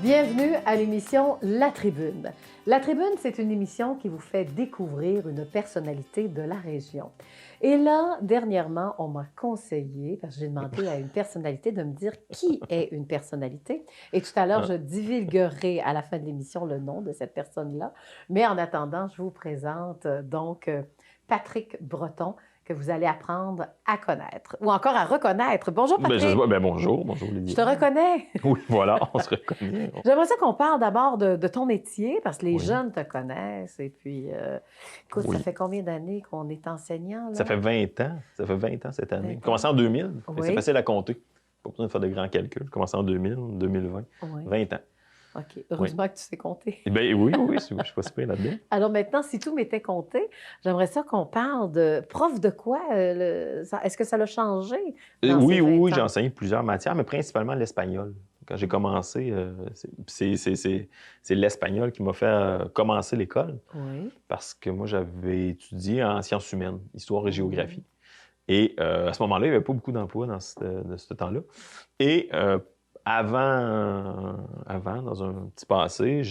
Bienvenue à l'émission La Tribune. La Tribune, c'est une émission qui vous fait découvrir une personnalité de la région. Et là, dernièrement, on m'a conseillé, parce que j'ai demandé à une personnalité de me dire qui est une personnalité. Et tout à l'heure, je divulguerai à la fin de l'émission le nom de cette personne-là. Mais en attendant, je vous présente donc Patrick Breton, que vous allez apprendre à connaître, ou encore à reconnaître. Bonjour, Patrick. Je sais pas. Bonjour Olivier. Je te reconnais. Oui, voilà, on se reconnaît. J'aimerais ça qu'on parle d'abord de ton métier, parce que les jeunes te connaissent. Et puis, écoute, ça fait combien d'années qu'on est enseignant? Là? Ça fait 20 ans. Ça fait 20 ans cette année. J'ai commencé en 2000. C'est facile à compter. Pas besoin de faire de grands calculs. J'ai commencé en 2000, 2020. 20 ans. OK. Heureusement que tu sais compter. Bien, oui, je suis pas si pire là-dedans. Alors maintenant, si tout m'était compté, j'aimerais ça qu'on parle de prof de quoi? Est-ce que ça l'a changé? Oui, j'ai enseigné plusieurs matières, mais principalement l'espagnol. Quand j'ai commencé, c'est l'espagnol qui m'a fait commencer l'école. Oui. Parce que moi, j'avais étudié en sciences humaines, histoire et géographie. Et à ce moment-là, il n'y avait pas beaucoup d'emplois dans ce temps-là. Et avant, dans un petit passé,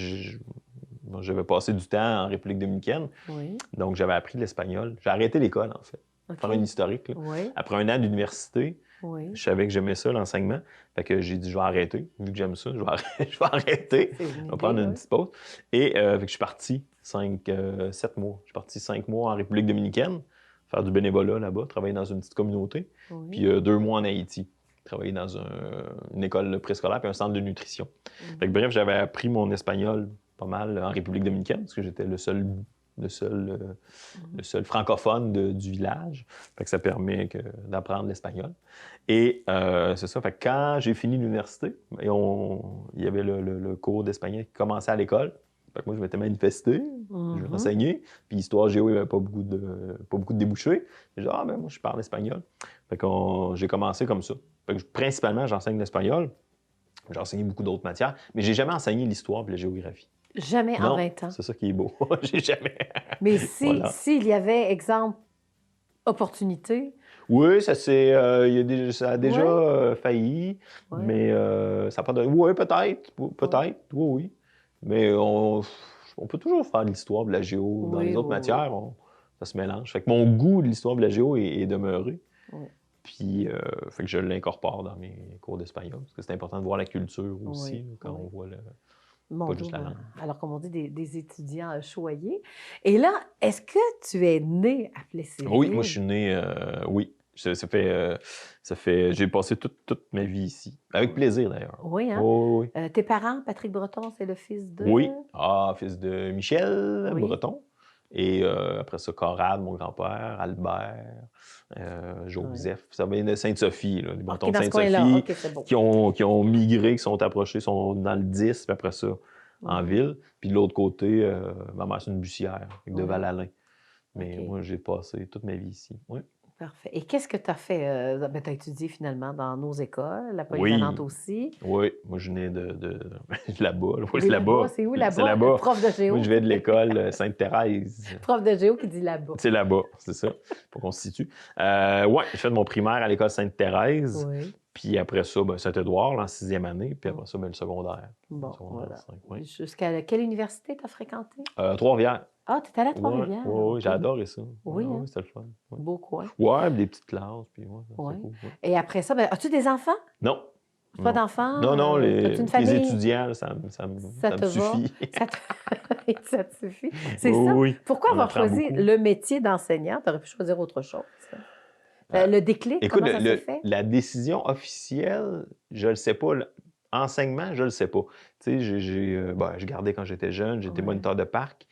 j'avais passé du temps en République dominicaine. Oui. Donc, j'avais appris l'espagnol. J'ai arrêté l'école, en fait. Okay. Faire une historique. Là. Oui. Après un an d'université, je savais que j'aimais ça, l'enseignement. Fait que j'ai dit, je vais arrêter. Vu que j'aime ça, je vais arrêter. Je vais prendre une petite pause. Et fait que je suis parti 7 mois. Je suis parti 5 mois en République dominicaine, faire du bénévolat là-bas, travailler dans une petite communauté. Oui. Puis 2 mois en Haïti, travailler dans une école préscolaire puis un centre de nutrition. Fait que, bref, j'avais appris mon espagnol pas mal en République dominicaine, parce que j'étais le seul francophone du village. Fait que ça permet d'apprendre l'espagnol. Et c'est ça. Fait que quand j'ai fini l'université, il y avait le cours d'espagnol qui commençait à l'école. Fait que moi, je m'étais manifesté, je renseignais. Puis histoire géo, il n'y avait pas beaucoup de débouchés. J'ai dit, moi, je parle espagnol. Fait que j'ai commencé comme ça. Fait que principalement, j'enseigne l'espagnol. J'ai enseigné beaucoup d'autres matières, mais j'ai jamais enseigné l'histoire et la géographie. Jamais en 20 ans? C'est ça qui est beau. J'ai jamais. Mais s'il y avait, exemple, opportunité... Oui, ça a déjà failli, mais ça n'a pas donné. Oui, peut-être. Oui. Mais on peut toujours faire de l'histoire de la géo. Dans les autres matières, ça se mélange. Fait que mon goût de l'histoire de la géo est demeuré. Oui. Puis, fait que je l'incorpore dans mes cours d'espagnol, parce que c'est important de voir la culture aussi, quand on voit pas juste la langue. Alors, comme on dit, des étudiants choyés. Et là, est-ce que tu es né à Plessisville? Oui, moi, je suis né, oui. Ça fait j'ai passé toute ma vie ici. Avec plaisir, d'ailleurs. Oui, hein? Oui. Tes parents, Patrick Breton, c'est le fils de... Oui. Fils de Michel Breton. Et après ça, Corrad, mon grand-père, Albert, Joseph. Ça vient de Sainte-Sophie, là, les Bretons de Sainte-Sophie, qui ont migré, qui sont approchés, sont dans le 10, puis après ça, en ville. Puis de l'autre côté, ma mère, c'est une bussière, de Val-Alain. Mais moi, j'ai passé toute ma vie ici. Oui. Parfait. Et qu'est-ce que tu as fait? Tu as étudié finalement dans nos écoles, la polyvalente aussi. Oui, moi je venais de là-bas. Oui, c'est là-bas. C'est où là-bas? C'est là-bas. Prof de géo. Moi je vais de l'école Sainte-Thérèse. Prof de géo qui dit là-bas. C'est là-bas, c'est ça, pour qu'on se situe. J'ai fait mon primaire à l'école Sainte-Thérèse. Oui. Puis après ça, Saint-Édouard, en 6e année. Puis après ça, le secondaire. Bon, voilà. Jusqu'à quelle université tu as fréquenté? Trois-Rivières. Ah, tu es allé à Trois-Rivières? Oui, j'ai adoré ça. Oui, c'était le fun. Beau coin. Oui, des petites classes. Puis, c'est cool. Et après ça, as-tu des enfants? Non. Pas d'enfants? Non, les étudiants, ça me suffit. Ça te suffit. C'est ça. Oui. Pourquoi avoir choisi le métier d'enseignant? Tu aurais pu choisir autre chose. Le déclic, écoute, comment ça s'est fait? La décision officielle, je le sais pas. Enseignement, je le sais pas. Tu sais, je gardais quand j'étais jeune, j'étais moniteur de parc.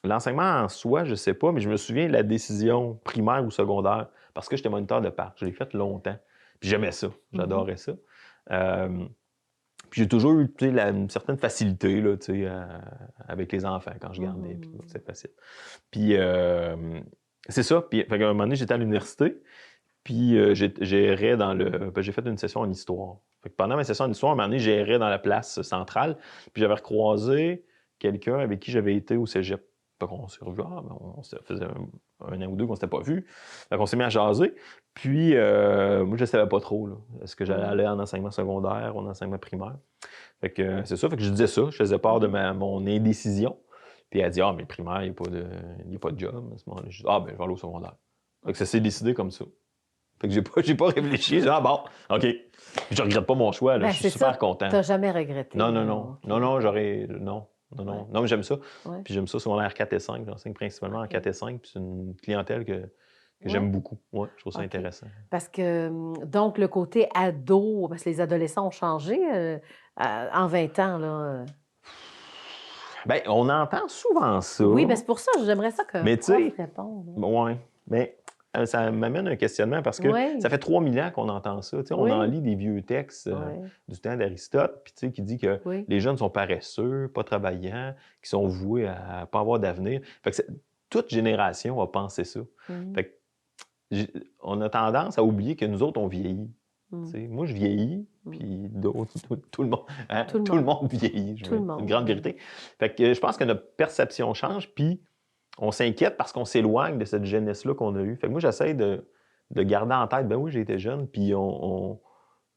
L'enseignement en soi, je sais pas, mais je me souviens de la décision primaire ou secondaire, parce que j'étais moniteur de parc. Je l'ai fait longtemps. Puis j'aimais ça. J'adorais ça. Puis j'ai toujours eu une certaine facilité là, avec les enfants quand je gardais. Puis c'est facile. Puis c'est ça. Puis à un moment donné, j'étais à l'université. Puis j'errais j'ai fait une session en histoire. Fait que pendant ma session en histoire, à un moment donné, j'errais dans la place centrale. Puis j'avais recroisé quelqu'un avec qui j'avais été au cégep. Fait qu'on s'est revus, ça faisait un an ou deux qu'on ne s'était pas vus. Fait qu'on s'est mis à jaser. Puis, moi, je ne savais pas trop, là. Est-ce que j'allais aller en enseignement secondaire ou en enseignement primaire? Fait que c'est ça. Fait que je disais ça. Je faisais part de mon indécision. Puis elle dit, mais le primaire, il n'y a pas de job. À ce moment-là, je dis, ben, je vais aller au secondaire. Fait que ça s'est décidé comme ça. Fait que j'ai pas réfléchi. J'ai dit, bon, OK. Puis je regrette pas mon choix, là. Ben, Je suis super content. Tu n'as jamais regretté. Non. Okay. Non, mais j'aime ça. Ouais. Puis j'aime ça secondaire 4 et 5. J'enseigne principalement en 4 et 5. Puis c'est une clientèle que j'aime beaucoup. Ouais, je trouve ça intéressant. Parce que, donc, le côté ado, parce que les adolescents ont changé en 20 ans, là. Bien, on entend souvent ça. Oui, bien, c'est pour ça, j'aimerais ça que prof réponde. Oui, mais ça m'amène un questionnement parce que ça fait 3000 ans qu'on entend ça. On en lit des vieux textes du temps d'Aristote, puis qui dit que les jeunes sont paresseux, pas travaillants, qui sont voués à ne pas avoir d'avenir. Fait que toute génération a pensé ça. Fait que on a tendance à oublier que nous autres, on vieillit. Moi, je vieillis, puis d'autres, tout le monde, tout le monde vieillit. C'est une grande vérité. Fait que je pense que notre perception change, puis on s'inquiète parce qu'on s'éloigne de cette jeunesse-là qu'on a eue. Fait que moi, j'essaie de garder en tête, ben oui, j'ai été jeune, puis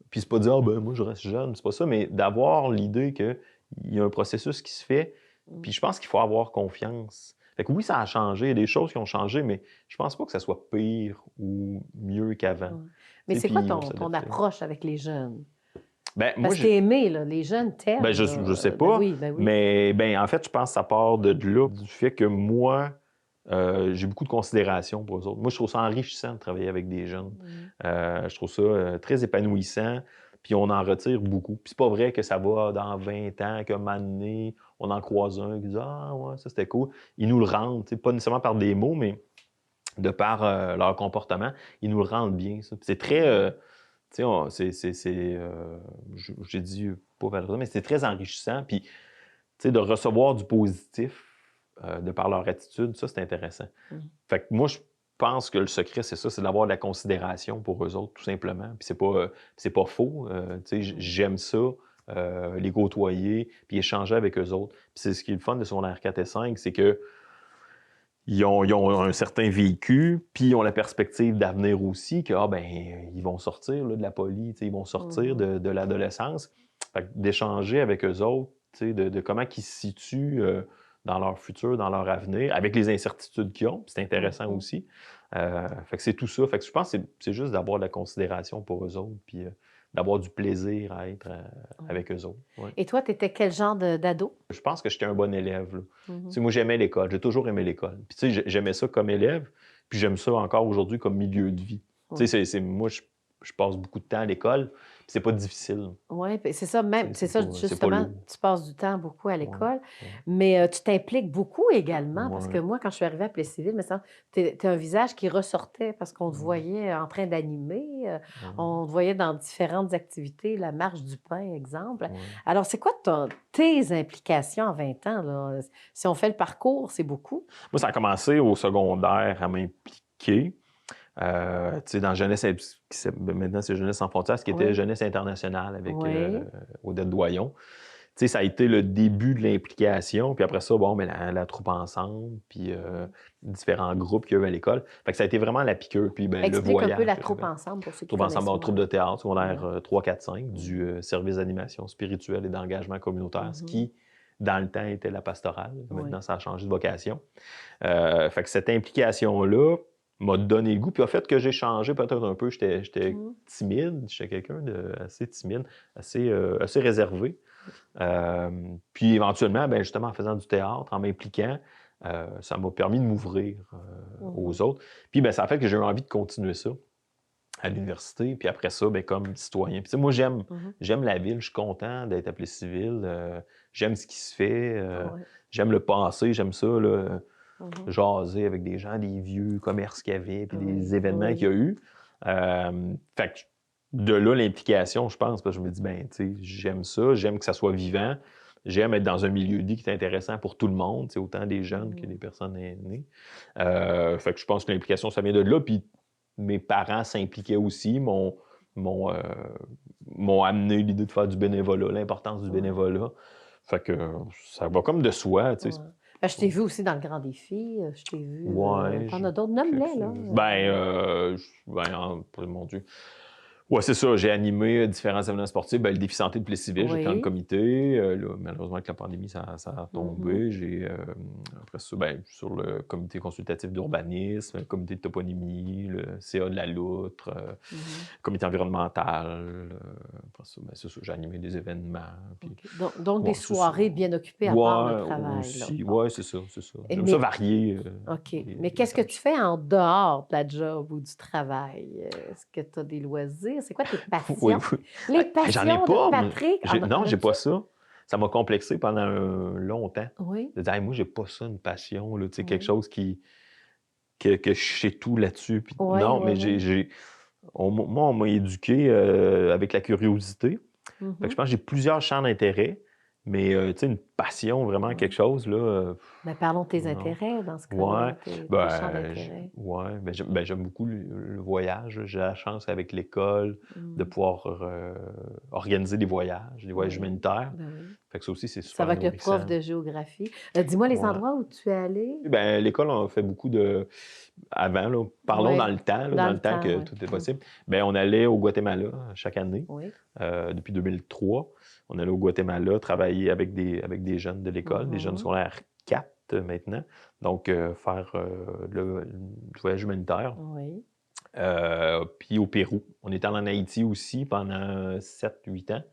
puis c'est pas dire, ben moi, je reste jeune, c'est pas ça, mais d'avoir l'idée qu'il y a un processus qui se fait, puis je pense qu'il faut avoir confiance. Fait que oui, ça a changé, il y a des choses qui ont changé, mais je pense pas que ça soit pire ou mieux qu'avant. Mais c'est quoi ton approche avec les jeunes? Ben, parce que t'es aimé, là, les jeunes t'aiment. Ben, je sais pas, mais en fait, je pense que ça part de là, du fait que moi, j'ai beaucoup de considération pour eux autres. Moi, je trouve ça enrichissant de travailler avec des jeunes. Je trouve ça très épanouissant, puis on en retire beaucoup. Puis c'est pas vrai que ça va dans 20 ans, qu'à un moment donné, on en croise un qui dit « Ah, ouais, ça, c'était cool ». Ils nous le rendent, pas nécessairement par des mots, mais de par leur comportement, ils nous le rendent bien. Ça. Puis c'est très... j'ai dit pas valorisant, mais c'est très enrichissant. Puis, de recevoir du positif de par leur attitude, ça, c'est intéressant. Fait que moi, je pense que le secret, c'est ça, c'est d'avoir de la considération pour eux autres, tout simplement. Puis c'est pas faux. J'aime ça, les côtoyer, puis échanger avec eux autres. Puis c'est ce qui est le fun de secondaire 4 et 5, c'est que ils ont un certain vécu, puis ils ont la perspective d'avenir aussi, que ils vont sortir là, de la poly, ils vont sortir de l'adolescence. D'échanger avec eux autres, de comment ils se situent dans leur futur, dans leur avenir, avec les incertitudes qu'ils ont, c'est intéressant aussi. Fait que c'est tout ça. Fait que je pense que c'est juste d'avoir de la considération pour eux autres, puis d'avoir du plaisir à être avec eux autres. Ouais. Et toi, tu étais quel genre d'ado? Je pense que j'étais un bon élève. Moi, j'aimais l'école. J'ai toujours aimé l'école. Puis, j'aimais ça comme élève, puis j'aime ça encore aujourd'hui comme milieu de vie. Moi, je passe beaucoup de temps à l'école, puis c'est pas difficile. Oui, c'est ça, même. C'est ça, justement, tu passes du temps beaucoup à l'école, mais tu t'impliques beaucoup également, parce que moi, quand je suis arrivée à Plessisville, tu as un visage qui ressortait parce qu'on te voyait en train d'animer, on te voyait dans différentes activités, la marche du pain, exemple. Alors, c'est quoi tes implications en 20 ans? Là? Si on fait le parcours, c'est beaucoup? Moi, ça a commencé au secondaire à m'impliquer. Dans Jeunesse, maintenant c'est Jeunesse sans frontières, ce qui était Jeunesse internationale avec Odette Doyon. Ça a été le début de l'implication. Puis après ça, la troupe ensemble, puis différents groupes qu'il y a eu à l'école. Fait que ça a été vraiment la piqûre. Puis le voyage. Un peu la troupe ensemble pour ceux qui connaissent. Troupe de théâtre, secondaire 3, 4, 5, du service d'animation spirituelle et d'engagement communautaire, ce qui, dans le temps, était la pastorale. Maintenant, ça a changé de vocation. Fait que cette implication-là m'a donné le goût, puis a fait que j'ai changé peut-être un peu. J'étais timide, j'étais quelqu'un d'assez timide, assez réservé. Puis éventuellement, justement, en faisant du théâtre, en m'impliquant, ça m'a permis de m'ouvrir aux autres. Puis ça a fait que j'ai eu envie de continuer ça à l'université, puis après ça, comme citoyen. Puis moi, j'aime la ville, je suis content d'être à Plessisville, j'aime ce qui se fait, j'aime le passé, j'aime ça, là, jaser avec des gens, des vieux commerces qu'il y avait, puis des événements qu'il y a eu. Fait que de là, l'implication, je pense, parce que je me dis, j'aime ça, j'aime que ça soit vivant, j'aime être dans un milieu de vie qui est intéressant pour tout le monde, autant des jeunes que des personnes aînées. Fait que je pense que l'implication, ça vient de là, puis mes parents s'impliquaient aussi, m'ont amené l'idée de faire du bénévolat, l'importance du bénévolat. Fait que ça va comme de soi, tu sais. Je t'ai vu aussi dans le Grand Défi. Je t'ai vu. Ouais. T'en as d'autres. Nomme-les, là. Mon Dieu. Ouais, c'est ça. J'ai animé différents événements sportifs. Ben, le défi santé de Plessisville, j'étais dans le Oui. comité. Là, malheureusement, avec la pandémie, ça a tombé. J'ai, après ça, sur le comité consultatif d'urbanisme, le comité de toponymie, le CA de la Loutre, le comité environnemental. Après ça, c'est ça, j'ai animé des événements. Puis, OK. Donc des ouais, soirées bien occupées à part le travail. aussi. Là. Ouais, c'est ça, c'est ça. Et J'aime mais- ça varier. OK. les- Mais les qu'est-ce que tâches. tu fais en dehors de la job ou du travail? Est-ce que tu as des loisirs? C'est quoi tes passions? Oui, oui. Les J'en ai passions pas. de Patrick. Non, j'ai as-tu? pas ça. Ça m'a complexé pendant longtemps. Oui. De dire, hey, moi, j'ai pas ça, une passion, là, tu sais, quelque Oui. chose que je sais tout là-dessus. Puis, Oui, non, oui, mais oui. moi, on m'a éduqué avec la curiosité. Fait que je pense que j'ai plusieurs champs d'intérêt, mais tu sais, une passion, vraiment, quelque chose, là. Mais parlons de tes Non. intérêts dans ce Ouais, cas-là, tes champs d'intérêt. j'aime beaucoup le voyage. J'ai la chance avec l'école de pouvoir organiser des voyages Oui. humanitaires. Ben oui. Fait que ça aussi, c'est Ça super va avec le prof nourrissant. de géographie. Dis-moi les Ouais. endroits où tu es allé. L'école, on a fait beaucoup de... Avant, là, parlons Ouais, dans le temps, là, dans dans le le temps temps, que ouais. tout est possible. On allait au Guatemala chaque année, Oui. depuis 2003. On allait au Guatemala travailler avec des jeunes de l'école, des jeunes scolaires 4 maintenant. Donc, faire le voyage humanitaire. Oui. Puis au Pérou. On était en Haïti aussi pendant 7-8 ans.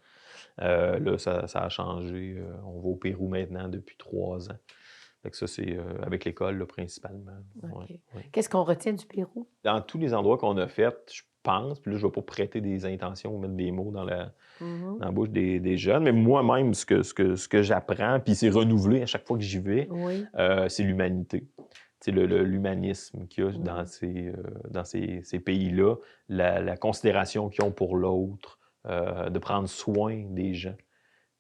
Là, ça a changé. On va au Pérou maintenant depuis 3 ans. Fait que ça, c'est avec l'école, là, principalement. OK. Ouais. Qu'est-ce qu'on retient du Pérou? Dans tous les endroits qu'on a fait, je pense, puis là, je ne vais pas prêter des intentions ou mettre des mots dans la bouche des jeunes, mais moi-même, ce que j'apprends, puis c'est renouvelé à chaque fois que j'y vais, Oui. c'est l'humanité. C'est l'humanisme qu'il y a dans ces pays-là, la considération qu'ils ont pour l'autre, de prendre soin des gens.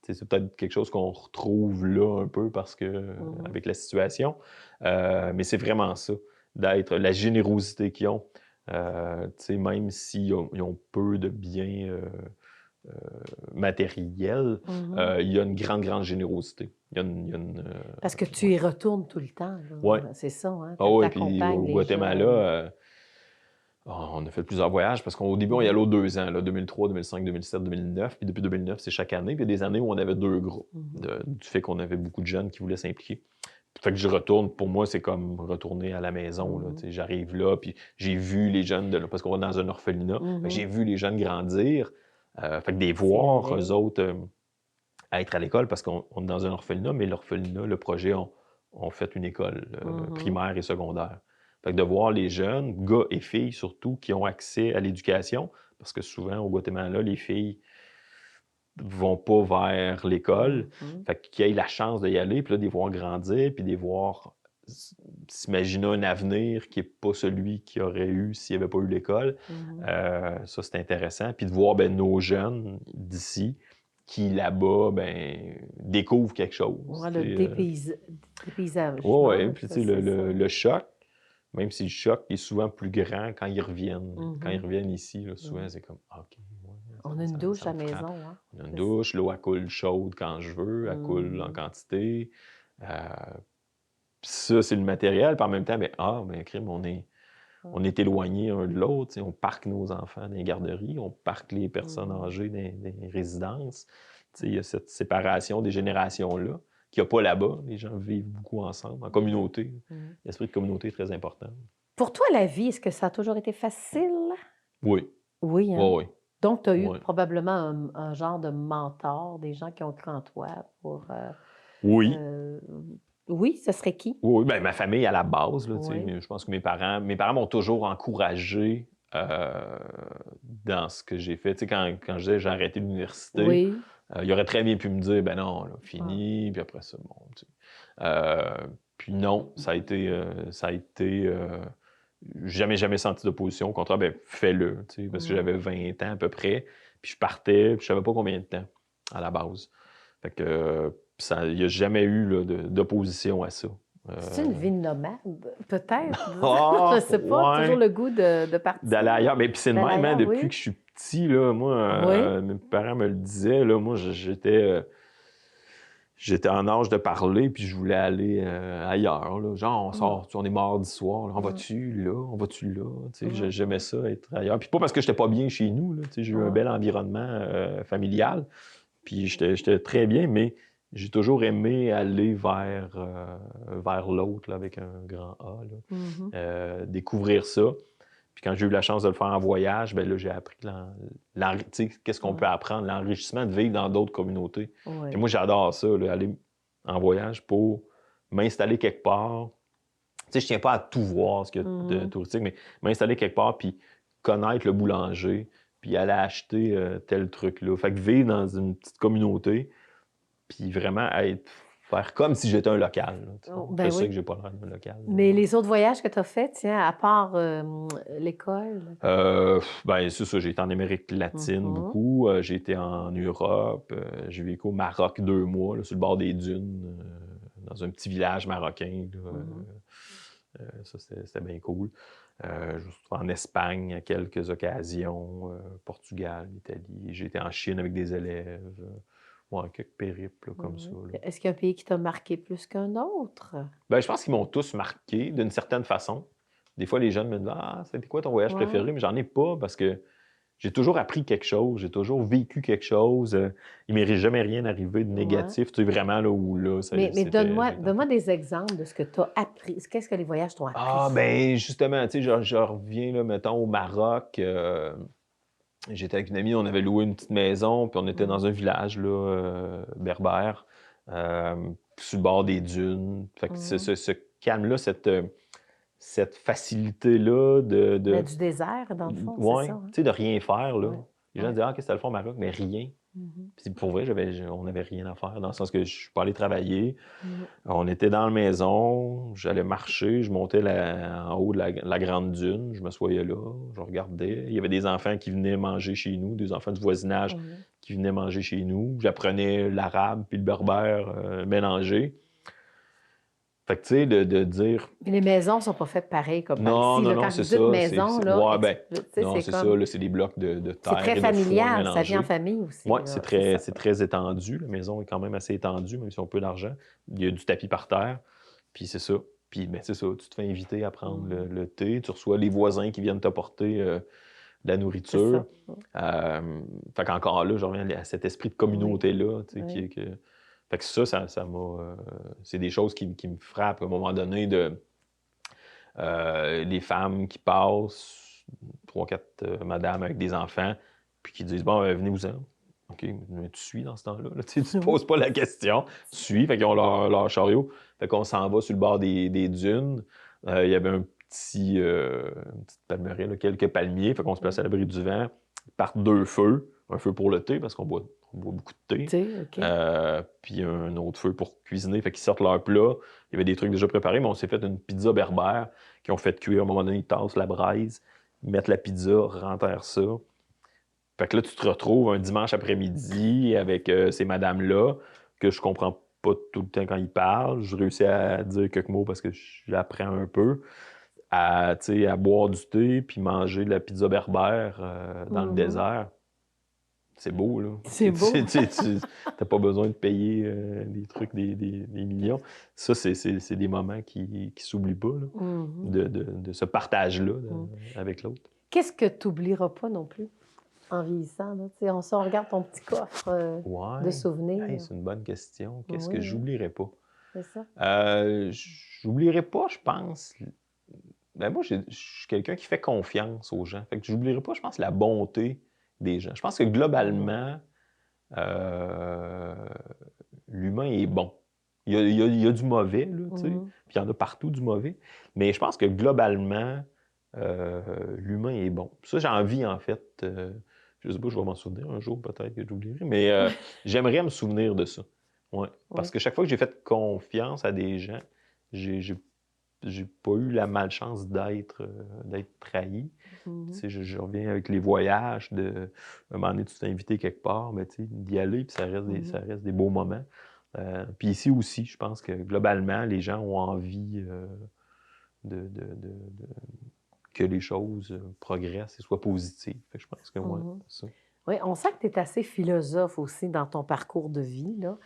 C'est peut-être quelque chose qu'on retrouve là un peu parce que avec la situation, mais c'est vraiment ça, d'être la générosité qu'ils ont. Même s'ils ont peu de biens matériels, il y a une grande, grande générosité. Il y a une, Parce que tu y retournes tout le temps. Là. Ouais. C'est ça, hein? Ah oui, puis T'accompagnes au les Guatemala, jeunes. on a fait plusieurs voyages parce qu'au début, on y allait aux 2 ans, là, 2003, 2005, 2007, 2009. Puis depuis 2009, c'est chaque année. Puis il y a des années où on avait 2 groupes, du fait qu'on avait beaucoup de jeunes qui voulaient s'impliquer. Fait que je retourne, pour moi, c'est comme retourner à la maison. Là, j'arrive là, puis j'ai vu les jeunes, parce qu'on va dans un orphelinat, fait que j'ai vu les jeunes grandir. Fait que des voir, eux autres, être à l'école, parce qu'on est dans un orphelinat, mais l'orphelinat, le projet, on fait une école primaire et secondaire. Fait que de voir les jeunes, gars et filles surtout, qui ont accès à l'éducation, parce que souvent, au Guatemala, les filles vont pas vers l'école. Fait qu'ils aient la chance d'y aller, puis là, de les voir grandir, puis de les voir s'imaginer un avenir qui n'est pas celui qu'il aurait eu s'il n'y avait pas eu l'école. Ça, c'est intéressant. Puis de voir nos jeunes d'ici qui, là-bas, découvrent quelque chose. Ouais, le dépaysage. Oui, puis tu sais, le choc, même si le choc est souvent plus grand quand ils reviennent. Quand ils reviennent ici, là, souvent, c'est comme, OK, ouais, on a une douche à la maison. Hein? On a une douche, l'eau, elle coule chaude quand je veux, elle coule en quantité. Ça, c'est le matériel. Puis en même temps, crime, on est éloignés un de l'autre. On parque nos enfants dans les garderies, on parque les personnes âgées dans les résidences. Il y a cette séparation des générations-là qu'il n'y a pas là-bas. Les gens vivent beaucoup ensemble, en communauté. L'esprit de communauté est très important. Pour toi, la vie, est-ce que ça a toujours été facile? Oui. Oui, hein? Oui. Donc, tu as eu probablement un genre de mentor, des gens qui ont cru en toi pour... oui. Oui, ce serait qui? Oui, ma famille à la base. Là, je pense que mes parents m'ont toujours encouragé dans ce que j'ai fait. Quand je disais j'ai arrêté l'université, il aurait très bien pu me dire, non, là, fini, puis après ça, bon. Puis non, ça a été jamais senti d'opposition. Au contraire, fais-le, parce que j'avais 20 ans à peu près, puis je partais, puis je savais pas combien de temps à la base. Fait que il n'y a jamais eu là, d'opposition à ça. C'est une vie de nomade, peut-être? Je ne sais pas, toujours le goût de partir. D'aller ailleurs. Mais puis c'est le même, depuis que je suis petit, là, moi, mes parents me le disaient, là, moi, j'étais en âge de parler, puis je voulais aller ailleurs. Là. Genre, on sort, on est mardi soir, là, on va-tu là, on va-tu là? J'aimais ça, être ailleurs. Puis pas parce que j'étais pas bien chez nous, là, j'ai eu un bel environnement familial, puis j'étais très bien, mais j'ai toujours aimé aller vers l'autre, là, avec un grand A, là. Découvrir ça. Puis quand j'ai eu la chance de le faire en voyage, ben là, j'ai appris qu'est-ce qu'on peut apprendre, l'enrichissement de vivre dans d'autres communautés. Ouais. Puis moi, j'adore ça, là, aller en voyage pour m'installer quelque part. Tu sais, je tiens pas à tout voir ce qu'il y a de touristique, mais m'installer quelque part, puis connaître le boulanger, puis aller acheter tel truc-là. Fait que vivre dans une petite communauté, puis vraiment faire comme si j'étais un local. C'est ça que j'ai pas l'air d'un local. Mais les autres voyages que tu as faits, tiens, à part l'école? Ben, c'est ça, j'ai été en Amérique latine beaucoup. J'ai été en Europe. J'ai vécu au Maroc 2 mois, là, sur le bord des dunes, dans un petit village marocain. Là. Ça, c'était bien cool. En Espagne à quelques occasions, Portugal, Italie. J'ai été en Chine avec des élèves. Quelques périples là, comme ça. Là. Est-ce qu'il y a un pays qui t'a marqué plus qu'un autre? Ben, je pense qu'ils m'ont tous marqué d'une certaine façon. Des fois, les jeunes me disent « Ah, c'était quoi ton voyage préféré? » Mais j'en ai pas parce que j'ai toujours appris quelque chose, j'ai toujours vécu quelque chose. Il ne m'est jamais rien arrivé de négatif. Tu sais, vraiment, là, où là... Mais donne-moi des exemples de ce que tu as appris. Qu'est-ce que les voyages t'ont appris? Ah, ben justement, tu sais, je reviens, là, mettons, au Maroc. J'étais avec une amie, on avait loué une petite maison, puis on était dans un village, là, berbère, sur le bord des dunes. Fait que ce calme-là, cette facilité-là de... Mais du désert, dans le fond, c'est ça. Hein? Tu sais, de rien faire, là. Les gens disent « Ah, qu'est-ce que c'était le fond au Maroc? » Mais rien. Puis pour vrai, on n'avait rien à faire, dans le sens que je suis pas allé travailler. On était dans la maison, j'allais marcher, je montais en haut de la grande dune, je m'assoyais là, je regardais. Il y avait des enfants qui venaient manger chez nous, des enfants du voisinage qui venaient manger chez nous. J'apprenais l'arabe puis le berbère mélangés. Fait que, tu sais, de dire... Mais les maisons sont pas faites pareil comme non, ici. non, Là, non, quand c'est vous dites ça. maison, là, non, c'est ça. Là, c'est des blocs de terre. C'est très familial, ça vit en famille aussi. Oui, c'est très étendu. La maison est quand même assez étendue, même si on a peu d'argent. Il y a du tapis par terre. Puis c'est ça. Puis ben, c'est ça, tu te fais inviter à prendre le thé. Tu reçois les voisins qui viennent t'apporter de la nourriture. Fait qu'encore là, je reviens à cet esprit de communauté-là. Tu sais, Fait que ça m'a... c'est des choses qui me frappent à un moment donné de... les femmes qui passent, 3-4 madames avec des enfants, puis qui disent « Bon, venez-vous-en. » OK, mais tu suis dans ce temps-là. Là. Tu ne poses pas la question. Tu suis. Fait qu'ils ont leur chariot. Fait qu'on s'en va sur le bord des dunes. Il y avait une petite palmeraie, là, quelques palmiers. Fait qu'on se place à l'abri du vent. Ils partent 2 feux. Un feu pour le thé, parce qu'on boit beaucoup de thé. Puis un autre feu pour cuisiner. Fait qu'ils sortent leur plat. Il y avait des trucs déjà préparés, mais on s'est fait une pizza berbère qu'ils ont fait cuire. À un moment donné, ils tassent la braise, ils mettent la pizza, renterrent ça. Fait que là, tu te retrouves un dimanche après-midi avec ces madames-là, que je comprends pas tout le temps quand ils parlent. Je réussis à dire quelques mots parce que j'apprends un peu. À boire du thé puis manger de la pizza berbère dans le désert. C'est beau, là. C'est beau. T'as pas besoin de payer des trucs, des millions. Ça, c'est des moments qui s'oublient pas, là, de ce partage-là avec l'autre. Qu'est-ce que tu n'oublieras pas non plus en vieillissant? Là? On regarde ton petit coffre de souvenirs. Hey, c'est une bonne question. Qu'est-ce que j'oublierais pas? C'est ça. J'oublierais pas, je pense... Ben moi, je suis quelqu'un qui fait confiance aux gens. Fait que j'oublierais pas, je pense, la bonté des gens. Je pense que globalement, l'humain est bon. Il y a du mauvais, là, tu sais. Puis il y en a partout du mauvais. Mais je pense que globalement, l'humain est bon. Ça, j'ai envie, en fait... je sais pas, je vais m'en souvenir un jour, peut-être que j'oublierai. Mais j'aimerais me souvenir de ça. Ouais. Parce que chaque fois que j'ai fait confiance à des gens, j'ai pas eu la malchance d'être trahi. Je reviens avec les voyages, à un moment donné, tu t'es invité quelque part, mais d'y aller, puis ça reste des beaux moments. Puis ici aussi, je pense que globalement, les gens ont envie que les choses progressent et soient positives. Fait que je pense que c'est ça. Oui, on sent que tu es assez philosophe aussi dans ton parcours de vie, là.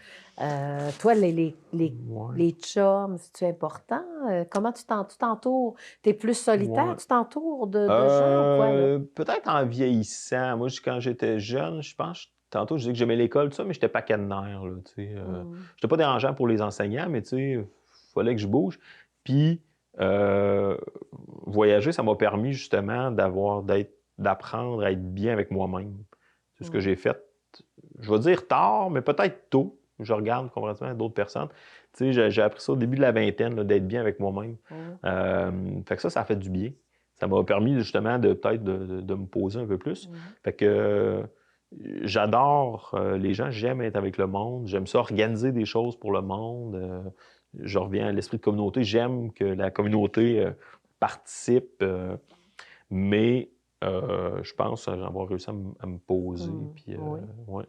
Toi, Ouais. les chums, c'est-tu important? Comment tu t'entoures? Tu es plus solitaire? Ouais. Tu t'entoures de gens ou quoi, là? Peut-être en vieillissant. Moi, quand j'étais jeune, je pense, tantôt, je disais que j'aimais l'école, tout ça, mais j'étais pas cadenaire, là, tu sais. Mmh. J'étais pas dérangeant pour les enseignants, mais tu sais, fallait que je bouge. Puis, euh, voyager, ça m'a permis justement d'apprendre à être bien avec moi-même. C'est ce que Mmh. j'ai fait, je vais dire tard, mais peut-être tôt. Je regarde comparativement à d'autres personnes. Tu sais, j'ai appris ça au début de la vingtaine, là, d'être bien avec moi-même. Mmh. Fait que ça a fait du bien. Ça m'a permis justement de peut-être de me poser un peu plus. Mmh. Fait que j'adore les gens, j'aime être avec le monde, j'aime ça organiser des choses pour le monde. Je reviens à l'esprit de communauté, j'aime que la communauté participe, mais je pense avoir réussi à me poser. Mmh. Puis, Oui, ouais.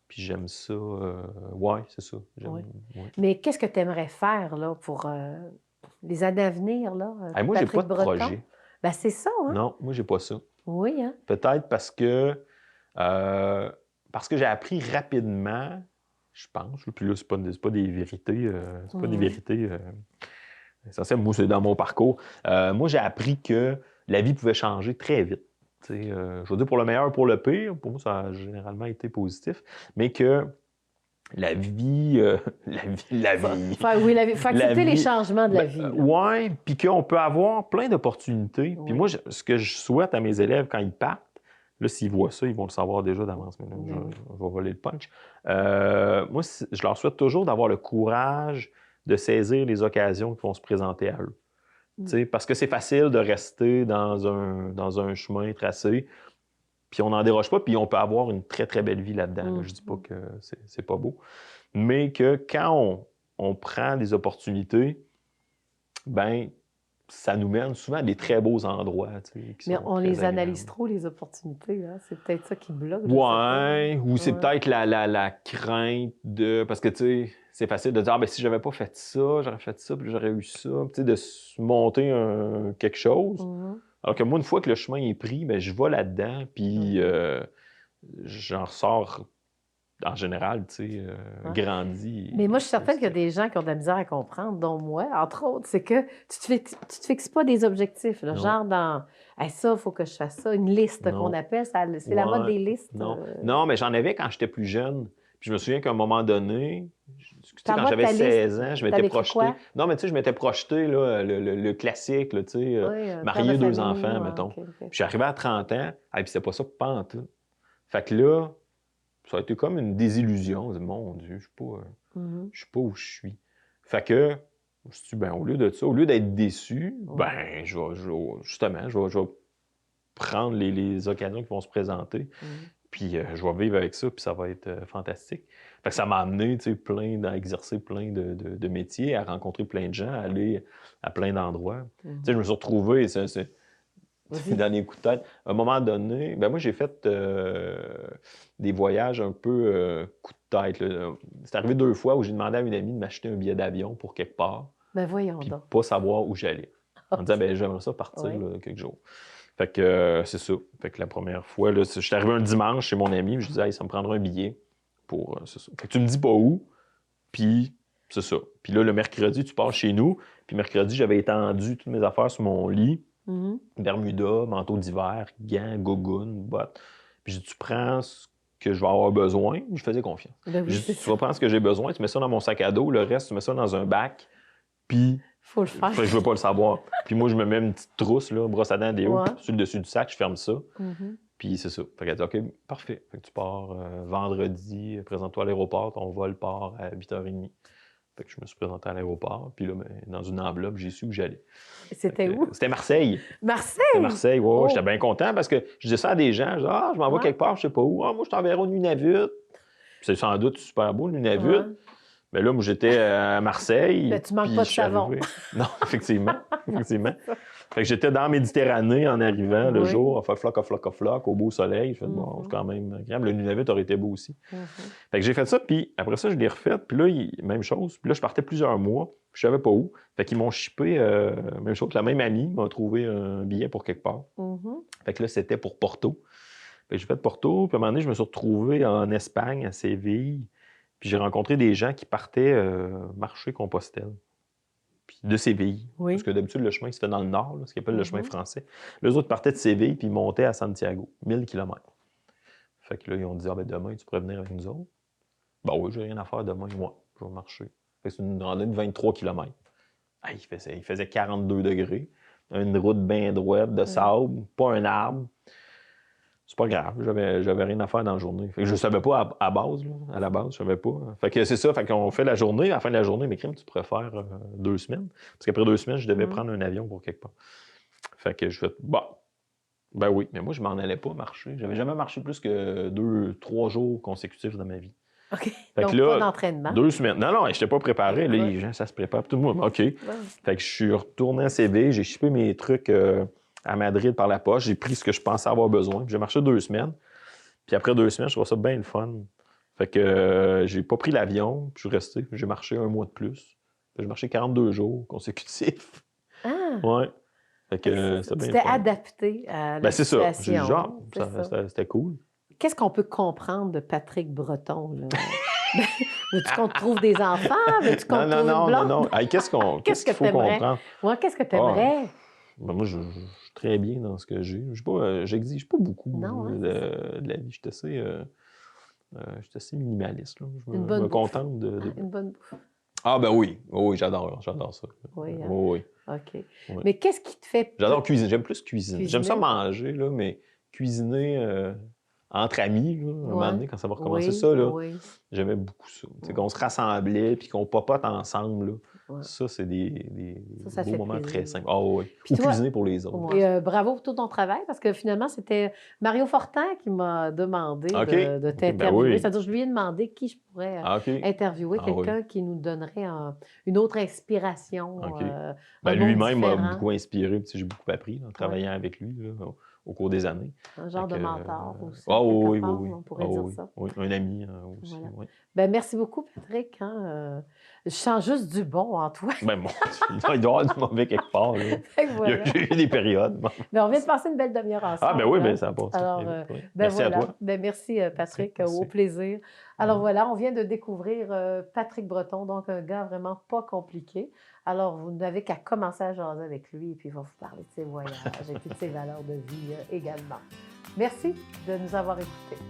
Puis j'aime ça. Ouais, c'est ça. oui. Ouais. Mais qu'est-ce que tu aimerais faire, là, pour les années à venir, là, Hey, moi, j'ai pas Patrick de Breton? projet. Ben, c'est ça, hein? Non, moi, j'ai pas ça. Oui, hein? Peut-être parce que j'ai appris rapidement, je pense. Puis là, c'est pas des vérités. C'est pas des Mmh. vérités essentielles. Moi, c'est dans mon parcours. Moi, j'ai appris que la vie pouvait changer très vite. Tu sais, je veux dire pour le meilleur, pour le pire. Pour moi, ça a généralement été positif. Mais que la vie, la vie, Oui, faut la accepter les vie. changements de la vie, là. Ouais, puis qu'on peut avoir plein d'opportunités. Puis Oui. moi, ce que je souhaite à mes élèves quand ils partent, là, s'ils voient ça, ils vont le savoir déjà d'avance, mais là, Ben oui. je vais voler le punch. Moi, je leur souhaite toujours d'avoir le courage de saisir les occasions qui vont se présenter à eux. Tu sais, parce que c'est facile de rester dans un chemin tracé, puis on n'en déroge pas, puis on peut avoir une très, très belle vie là-dedans. Là. Je dis pas que c'est pas beau, mais que quand on prend des opportunités, ben ça nous mène souvent à des très beaux endroits, tu sais, qui Mais sont on très les analyse agréables. trop, les opportunités, hein? C'est peut-être ça qui bloque, je sais pas. Ouais, ou c'est Ouais. peut-être la crainte de... Parce que, tu sais, c'est facile de dire, ah, ben, si j'avais pas fait ça, j'aurais fait ça, puis j'aurais eu ça. Tu sais, de se monter quelque chose. Mhm. Alors que moi, une fois que le chemin est pris, ben, je vais là-dedans, puis Mhm. j'en ressors, en général, tu sais, Ouais. grandi. Mais moi, je suis certaine qu'il y a positif. des gens qui ont de la misère à comprendre, dont moi, entre autres. C'est que tu te fixes pas des objectifs, là, Non, genre dans hey, ça, il faut que je fasse ça, une liste qu'on non. appelle, c'est la mode Ouais, des listes. non. Non, mais j'en avais quand j'étais plus jeune. Puis je me souviens qu'à un moment donné, tu sais, quand T'envoies j'avais ta liste, 16 ans, je m'étais t'avais écrit projeté. quoi? Non, mais tu sais, je m'étais projeté, là, le classique, là, tu sais, Oui, père de marié, deux famille, enfants, ouais, mettons. OK, OK. Puis j'arrivais à 30 ans, et puis c'était pas ça, pas en tout. Fait que là, ça a été comme une désillusion. Je dis, mon Dieu, Mhm. je sais pas où je suis. Fait que, je me suis dit, ben, au lieu de ça, au lieu d'être déçu, Ouais. ben, justement, je vais prendre les occasions qui vont se présenter. Mhm. Puis je vais vivre avec ça, puis ça va être fantastique. Fait que ça m'a amené, tu sais, à exercer plein de métiers, à rencontrer plein de gens, à aller à plein d'endroits. Tu sais, je me suis retrouvé, Vas-y. dans les coups de tête. À un moment donné, ben moi, j'ai fait des voyages un peu coup de tête. Là. C'est arrivé 2 fois où j'ai demandé à une amie de m'acheter un billet d'avion pour quelque part, Ben voyons puis donc. pas savoir où j'allais. En disant, OK. ben j'aimerais ça partir Oui. là, quelques jours. Fait que c'est ça. Fait que la première fois, là, je suis arrivé un dimanche chez mon ami, puis je disais, hey, ça me prendra un billet pour. C'est ça. Fait que tu me dis pas où, puis c'est ça. Puis là, le mercredi, tu pars chez nous, puis mercredi, j'avais étendu toutes mes affaires sur mon lit, Mhm. Bermuda, manteau d'hiver, gants, gogoune, bottes. Puis j'ai dit, tu prends ce que je vais avoir besoin, je faisais confiance. Ben oui, J'ai c'est dit, tu ça. vas prendre ce que j'ai besoin, tu mets ça dans mon sac à dos, le reste, tu mets ça dans un bac, puis Faut le faire. fait que je veux pas le savoir. Puis moi, je me mets une petite trousse, là, brosse à dents, déo, Ouais. sur le dessus du sac, je ferme ça. Mhm. Puis c'est ça. Fait qu'elle dit, OK, parfait. Fait que tu pars vendredi, présente-toi à l'aéroport, ton vol part à 8h30. Fait que je me suis présenté à l'aéroport, puis là, ben, dans une enveloppe, j'ai su où j'allais. C'était où? C'était Marseille. Marseille! C'était Marseille, ouais, Oh! j'étais bien content parce que je disais ça à des gens, je disais, ah, je m'en vais Ouais. quelque part, je sais pas où. Ah, moi, je t'enverrai au Nunavut. Puis c'est sans doute super beau, le Nunavut. Ouais. Mais là, moi, j'étais à Marseille. Ben, tu manques puis pas de je suis savon. arrivé. Non, effectivement. Effectivement. Fait que j'étais dans la Méditerranée en arrivant le Oui. jour, a floc, au beau soleil. Je fais, bon, Mhm. c'est quand même agréable. Le Nunavut aurait été beau aussi. Mhm. Fait que j'ai fait ça, puis après ça, je l'ai refait. Puis là, même chose. Puis là, je partais plusieurs mois. Puis je savais pas où. Fait qu'ils m'ont shippé, même chose. La même amie m'a trouvé un billet pour quelque part. Mhm. Fait que là, c'était pour Porto. Fait que j'ai fait Porto, puis à un moment donné, je me suis retrouvé en Espagne, à Séville, puis j'ai rencontré des gens qui partaient marcher Compostelle, puis de Séville. Oui. Parce que d'habitude, le chemin il se fait dans le nord, là, ce qu'on appelle le chemin Mhm. français. Les autres partaient de Séville, puis ils montaient à Santiago, 1000 km. Fait que là, ils ont dit, ah ben demain, tu pourrais venir avec nous autres. Ben oui, j'ai rien à faire demain, moi, je vais marcher. Fait que c'est une randonnée de 23 km. Ah, il faisait 42 degrés, une route bien droite, de sable, pas un arbre. C'est pas grave, j'avais rien à faire dans la journée. Fait que je savais pas à base, là, à la base, je savais pas. Fait que c'est ça, fait qu'on fait la journée, à la fin de la journée, mes crimes, tu pourrais faire 2 semaines. Parce qu'après 2 semaines, je devais prendre un avion pour quelque part. Fait que je fais, bah, ben oui, mais moi, je m'en allais pas marcher. J'avais jamais marché plus que 2, 3 jours consécutifs dans ma vie. OK. Fait Donc, que là, pas d'entraînement. 2 semaines. Non, non, j'étais pas préparé. Là, les gens, ça se prépare. Tout le monde, OK. Ouais. Fait que je suis retourné à Séville, j'ai shippé mes trucs à Madrid par la poche, j'ai pris ce que je pensais avoir besoin. J'ai marché 2 semaines. Puis après 2 semaines, je trouvais ça bien le fun. Fait que j'ai pas pris l'avion, puis je suis resté. J'ai marché 1 mois de plus. J'ai marché 42 jours consécutifs. Ah! Ouais. Fait que c'était bien Tu le t'es fun. adapté à la Ben c'est ça. J'ai dit, situation. genre, C'est ça. c'était cool. Qu'est-ce qu'on peut comprendre de Patrick Breton, là? Veux-tu qu'on te trouve des enfants? Veux-tu qu'on te trouve une blonde? Non. Hey, qu'est-ce Qu'est-ce qu'il que faut t'aimerais? comprendre? Moi, qu'est-ce que Ah, t'aimerais? ben moi, je suis très bien dans ce que j'ai. J'exige pas beaucoup Non, hein, de la vie. Je suis assez minimaliste. Là. Je Une me bonne bouffe. contente de... Une bonne bouffe. Ah ben oui, oui, j'adore ça. Oui, hein? Oui. OK. Ouais. Mais qu'est-ce qui te fait... J'adore cuisiner, j'aime plus cuisiner. J'aime ça Cuisiner? manger, là, mais cuisiner entre amis, là, un moment Ouais. donné, quand ça va recommencer, Oui, ça, là, oui. j'aimais beaucoup ça. Tu sais, Ouais. qu'on se rassemblait puis qu'on papote ensemble, là. Ouais. Ça, c'est des Ça beaux fait moments plaisir. très simples. Ah oui. Puis Ou toi- cuisiner pour les autres. Ouais. Et bravo pour tout ton travail, parce que finalement, c'était Mario Fortin qui m'a demandé OK. de OK, ben t'interviewer. oui. C'est-à-dire, je lui ai demandé qui je pourrais Ah, OK. interviewer, Ah oui. quelqu'un qui nous donnerait une autre inspiration, OK. un Ben, monde lui-même m'a différent, beaucoup inspiré, puis j'ai beaucoup appris là, en travaillant avec lui là, au cours des années. un genre Fait de que, mentor aussi, ah quelque oui, part, oui, on oui. pourrait Ah dire oui, ça. oui. Un ami aussi, Voilà. oui. Ben, merci beaucoup, Patrick. Hein, je sens juste du bon en toi. Ben bon, il doit y avoir du mauvais quelque part. Là. Fait que voilà. Il y a eu des périodes. Bon. Ben, on vient de passer une belle demi-heure ensemble. Ah ben oui, hein. ben ça a passé. Alors, Oui. ben Merci voilà. à toi. Ben merci, Patrick. Merci. Au plaisir. Alors voilà, on vient de découvrir Patrick Breton, donc un gars vraiment pas compliqué. Alors, vous n'avez qu'à commencer à jaser avec lui et puis il va vous parler de ses voyages et puis de ses valeurs de vie également. Merci de nous avoir écoutés.